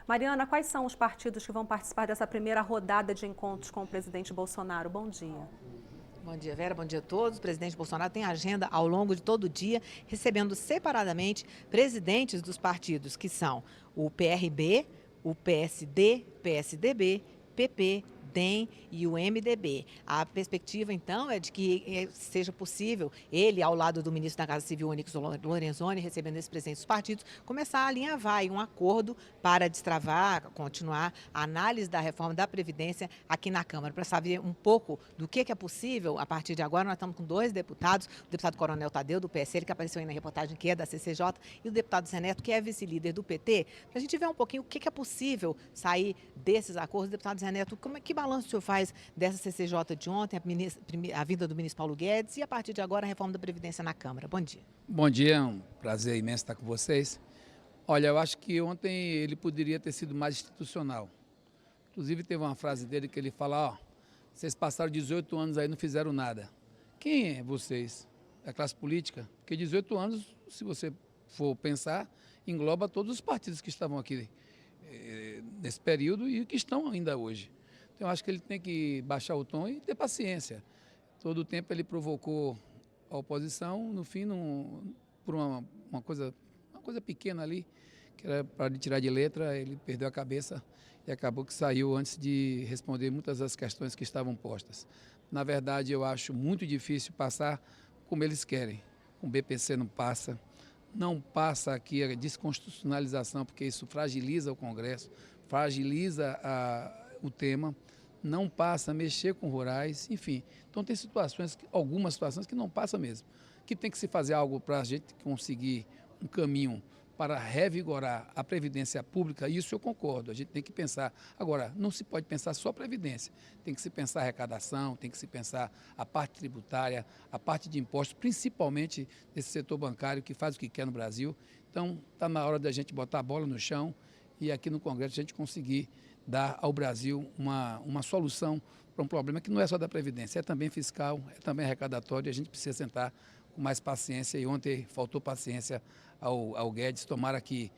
Mariana, quais são os partidos que vão participar dessa primeira rodada de encontros com o presidente Bolsonaro? Bom dia. Bom dia, Vera. Bom dia a todos. O presidente Bolsonaro tem agenda ao longo de todo o dia, recebendo separadamente presidentes dos partidos, que são o PRB, o PSD, PSDB, PP, DEM e o MDB. A perspectiva, então, é de que seja possível ele, ao lado do ministro da Casa Civil, Onyx Lorenzoni, recebendo esses presidentes dos partidos, começar a alinhavar um acordo para destravar, continuar a análise da reforma da Previdência aqui na Câmara. Para saber um pouco do que é possível, a partir de agora, nós estamos com dois deputados, o deputado Coronel Tadeu, do PSL, que apareceu aí na reportagem, que é da CCJ, e o deputado Zé Neto, que é vice-líder do PT, para a gente ver um pouquinho o que é possível sair desses acordos. Deputado Zé Neto, que balanço o senhor faz dessa CCJ de ontem, a vinda do ministro Paulo Guedes e, a partir de agora, a reforma da Previdência na Câmara? Bom dia. Bom dia, é um prazer imenso estar com vocês. Olha, eu acho que ontem ele poderia ter sido mais institucional. Inclusive, teve uma frase dele que ele fala, ó, vocês passaram 18 anos aí e não fizeram nada. Quem é vocês? A classe política? Porque 18 anos, se você for pensar, engloba todos os partidos que estavam aqui nesse período e que estão ainda hoje. Então, eu acho que ele tem que baixar o tom e ter paciência. Todo o tempo ele provocou a oposição, no fim, por uma coisa pequena ali, que era para ele tirar de letra, ele perdeu a cabeça e acabou que saiu antes de responder muitas das questões que estavam postas. Na verdade, eu acho muito difícil passar como eles querem. Com o BPC não passa aqui a desconstitucionalização, porque isso fragiliza o Congresso, fragiliza o tema, não passa a mexer com rurais, enfim. Então tem algumas situações que não passa mesmo. Que tem que se fazer algo para a gente conseguir um caminho para revigorar a Previdência Pública, isso eu concordo, a gente tem que pensar. Agora, não se pode pensar só Previdência, tem que se pensar arrecadação, tem que se pensar a parte tributária, a parte de impostos, principalmente desse setor bancário que faz o que quer no Brasil. Então, está na hora da gente botar a bola no chão e aqui no Congresso a gente conseguir dar ao Brasil uma solução para um problema que não é só da Previdência, é também fiscal, é também arrecadatório, e a gente precisa sentar com mais paciência, e ontem faltou paciência ao Guedes. Tomara que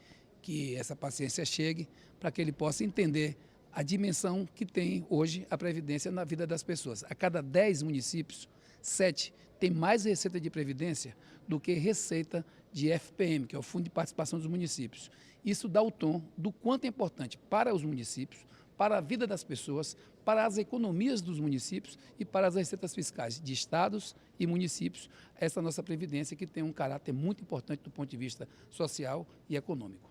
essa paciência chegue para que ele possa entender a dimensão que tem hoje a Previdência na vida das pessoas. A cada 10 municípios, 7 tem mais receita de Previdência do que receita de FPM, que é o Fundo de Participação dos Municípios. Isso dá o tom do quanto é importante para os municípios, para a vida das pessoas, para as economias dos municípios e para as receitas fiscais de estados e municípios, essa nossa Previdência que tem um caráter muito importante do ponto de vista social e econômico.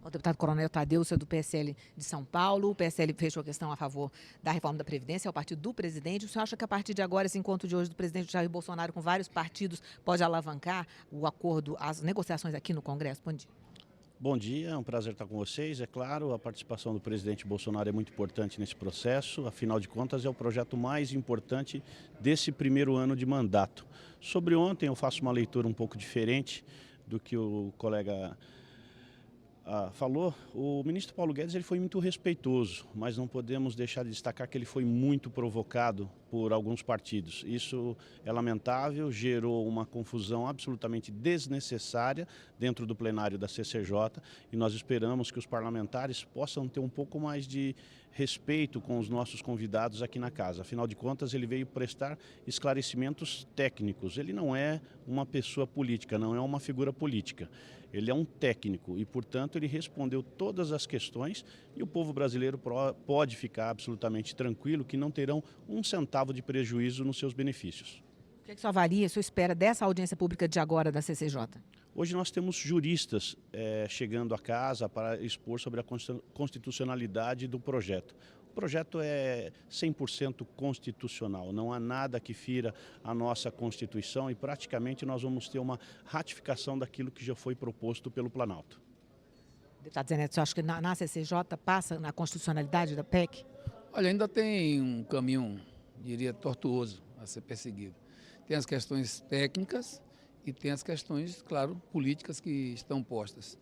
O deputado Coronel Tadeu, senhor do PSL de São Paulo, o PSL fechou a questão a favor da reforma da Previdência, é o partido do presidente. O senhor acha que a partir de agora, esse encontro de hoje do presidente Jair Bolsonaro com vários partidos pode alavancar o acordo, as negociações aqui no Congresso? Bom dia. Bom dia, é um prazer estar com vocês. É claro, a participação do presidente Bolsonaro é muito importante nesse processo, afinal de contas é o projeto mais importante desse primeiro ano de mandato. Sobre ontem eu faço uma leitura um pouco diferente do que o colega falou. O ministro Paulo Guedes ele foi muito respeitoso, mas não podemos deixar de destacar que ele foi muito provocado por alguns partidos. Isso é lamentável, gerou uma confusão absolutamente desnecessária dentro do plenário da CCJ e nós esperamos que os parlamentares possam ter um pouco mais de respeito com os nossos convidados aqui na casa. Afinal de contas, ele veio prestar esclarecimentos técnicos. Ele não é uma pessoa política, não é uma figura política. Ele é um técnico e, portanto, ele respondeu todas as questões e o povo brasileiro pode ficar absolutamente tranquilo que não terão um centavo de prejuízo nos seus benefícios. O que o senhor avalia, o senhor espera dessa audiência pública de agora da CCJ? Hoje nós temos juristas chegando à casa para expor sobre a constitucionalidade do projeto. O projeto é 100% constitucional, não há nada que fira a nossa Constituição e praticamente nós vamos ter uma ratificação daquilo que já foi proposto pelo Planalto. Deputado Zé Neto, você acha que na CCJ passa na constitucionalidade da PEC? Olha, ainda tem um caminho, diria, tortuoso a ser perseguido. Tem as questões técnicas e tem as questões, claro, políticas que estão postas.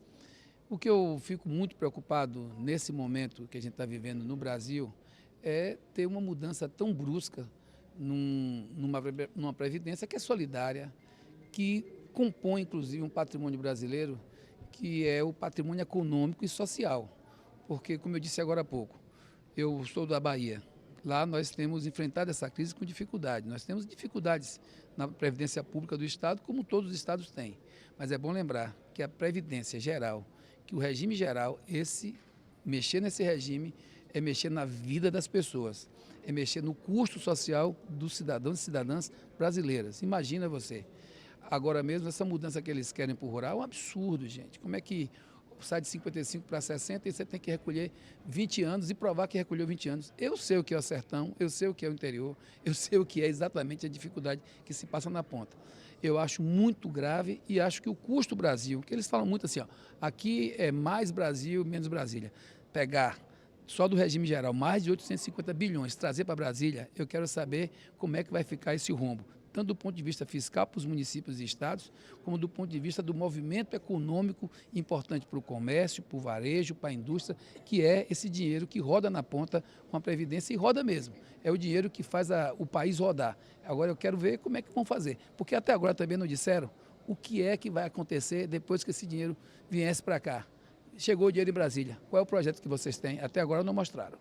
O que eu fico muito preocupado nesse momento que a gente está vivendo no Brasil é ter uma mudança tão brusca numa previdência que é solidária, que compõe, inclusive, um patrimônio brasileiro que é o patrimônio econômico e social. porque, como eu disse agora há pouco, eu sou da Bahia. Lá nós temos enfrentado essa crise com dificuldade. Nós temos dificuldades na Previdência Pública do Estado, como todos os estados têm. Mas é bom lembrar que a Previdência Geral, que o regime geral, mexer nesse regime é mexer na vida das pessoas, é mexer no custo social dos cidadãos e cidadãs brasileiras. Imagina você. Agora mesmo, essa mudança que eles querem para o rural é um absurdo, gente. Como é que sai de 55 para 60 e você tem que recolher 20 anos e provar que recolheu 20 anos? Eu sei o que é o sertão, eu sei o que é o interior, eu sei o que é exatamente a dificuldade que se passa na ponta. Eu acho muito grave e acho que o custo Brasil, que eles falam muito assim, ó, aqui é mais Brasil, menos Brasília. Pegar só do regime geral mais de 850 bilhões, trazer para Brasília, eu quero saber como é que vai ficar esse rombo, tanto do ponto de vista fiscal para os municípios e estados, como do ponto de vista do movimento econômico importante para o comércio, para o varejo, para a indústria, que é esse dinheiro que roda na ponta com a Previdência e roda mesmo. É o dinheiro que faz o país rodar. Agora eu quero ver como é que vão fazer, porque até agora também não disseram o que é que vai acontecer depois que esse dinheiro viesse para cá. Chegou o dinheiro em Brasília. Qual é o projeto que vocês têm? Até agora não mostraram.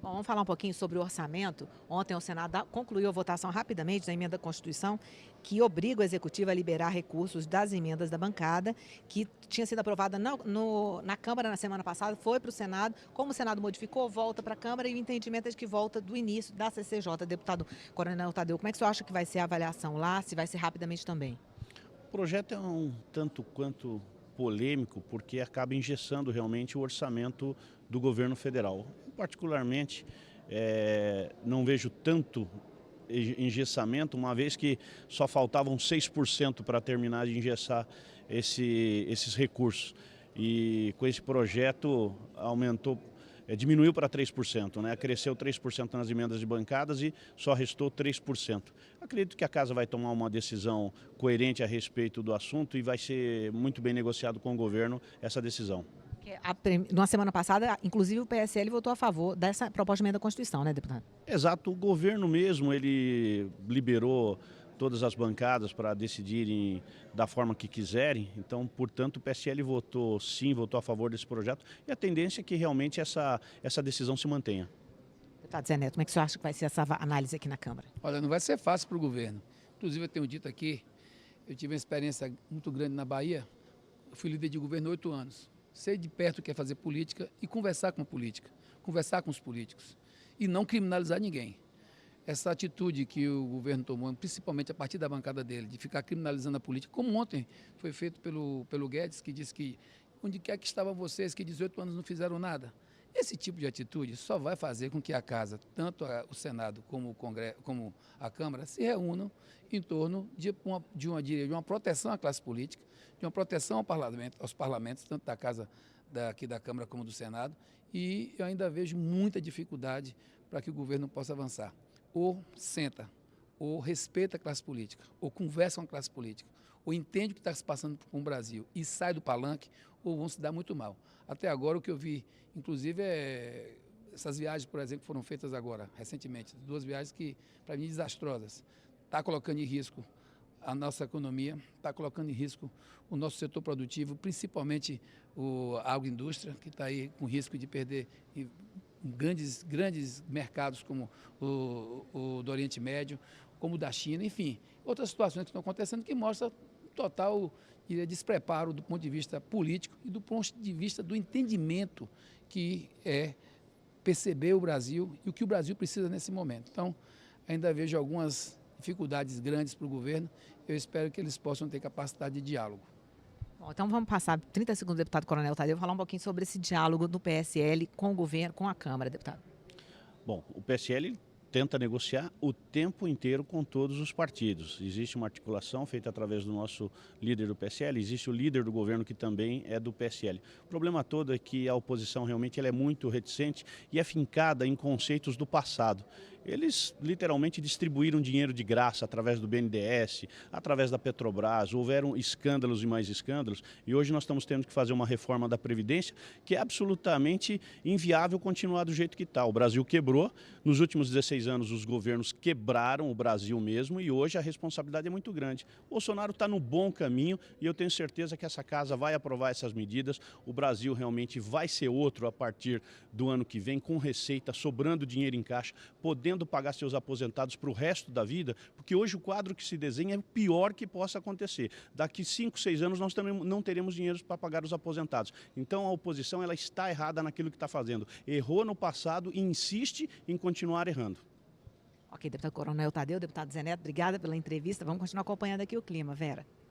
Bom, vamos falar um pouquinho sobre o orçamento. Ontem o Senado concluiu a votação rapidamente da emenda à Constituição que obriga o Executivo a liberar recursos das emendas da bancada, que tinha sido aprovada na Câmara na semana passada, foi para o Senado. Como o Senado modificou, volta para a Câmara e o entendimento é de que volta do início da CCJ. Deputado Coronel Tadeu, como é que você acha que vai ser a avaliação lá, se vai ser rapidamente também? O projeto é um tanto quanto polêmico, porque acaba engessando realmente o orçamento do governo federal. Particularmente, não vejo tanto engessamento, uma vez que só faltavam 6% para terminar de engessar esses recursos. E com esse projeto diminuiu para 3%, né? Cresceu 3% nas emendas de bancadas e só restou 3%. Acredito que a Casa vai tomar uma decisão coerente a respeito do assunto e vai ser muito bem negociado com o governo essa decisão. Na semana passada, inclusive, o PSL votou a favor dessa proposta de emenda à Constituição, né, deputado? Exato, o governo mesmo, ele liberou todas as bancadas para decidirem da forma que quiserem, então, portanto, o PSL votou sim, votou a favor desse projeto e a tendência é que realmente essa decisão se mantenha. Deputado Zé Neto, como é que você acha que vai ser essa análise aqui na Câmara? Olha, não vai ser fácil para o governo. Inclusive, eu tenho dito aqui, eu tive uma experiência muito grande na Bahia, eu fui líder de governo 8 anos. Sei de perto o que é fazer política e conversar com a política, conversar com os políticos e não criminalizar ninguém. Essa atitude que o governo tomou, principalmente a partir da bancada dele, de ficar criminalizando a política, como ontem foi feito pelo Guedes, que disse que onde quer que estavam vocês que 18 anos não fizeram nada. Esse tipo de atitude só vai fazer com que a Casa, tanto o Senado como o Congresso, como a Câmara, se reúnam em torno de uma proteção à classe política, de uma proteção aos parlamentos, tanto da Casa aqui da Câmara como do Senado, e eu ainda vejo muita dificuldade para que o governo possa avançar. Ou senta, ou respeita a classe política, ou conversa com a classe política, ou entende o que está se passando com o Brasil e sai do palanque, ou vão se dar muito mal. Até agora o que eu vi, inclusive, essas viagens, por exemplo, que foram feitas agora, recentemente, 2 viagens que, para mim, desastrosas. Está colocando em risco a nossa economia, está colocando em risco o nosso setor produtivo, principalmente a agroindústria, que está aí com risco de perder grandes mercados como o do Oriente Médio, como o da China, enfim, outras situações que estão acontecendo que mostram total despreparo do ponto de vista político e do ponto de vista do entendimento que é perceber o Brasil e o que o Brasil precisa nesse momento. Então, ainda vejo algumas dificuldades grandes para o governo, eu espero que eles possam ter capacidade de diálogo. Bom, então vamos passar 30 segundos, deputado Coronel Tadeu, falar um pouquinho sobre esse diálogo do PSL com o governo, com a Câmara, deputado. Bom, o PSL tenta negociar o tempo inteiro com todos os partidos. Existe uma articulação feita através do nosso líder do PSL, existe o líder do governo que também é do PSL. O problema todo é que a oposição realmente ela é muito reticente e é fincada em conceitos do passado. Eles literalmente distribuíram dinheiro de graça através do BNDES, através da Petrobras, houveram escândalos e mais escândalos, e hoje nós estamos tendo que fazer uma reforma da Previdência que é absolutamente inviável continuar do jeito que está. O Brasil quebrou, nos últimos 16 anos os governos quebraram o Brasil mesmo e hoje a responsabilidade é muito grande. O Bolsonaro está no bom caminho e eu tenho certeza que essa casa vai aprovar essas medidas. O Brasil realmente vai ser outro a partir do ano que vem, com receita, sobrando dinheiro em caixa, podendo pagar seus aposentados para o resto da vida, porque hoje o quadro que se desenha é o pior que possa acontecer. Daqui 5, 6 anos nós também não teremos dinheiro para pagar os aposentados. Então a oposição ela está errada naquilo que está fazendo. Errou no passado e insiste em continuar errando. Ok, deputado Coronel Tadeu, deputado Zé Neto, obrigada pela entrevista. Vamos continuar acompanhando aqui o clima, Vera.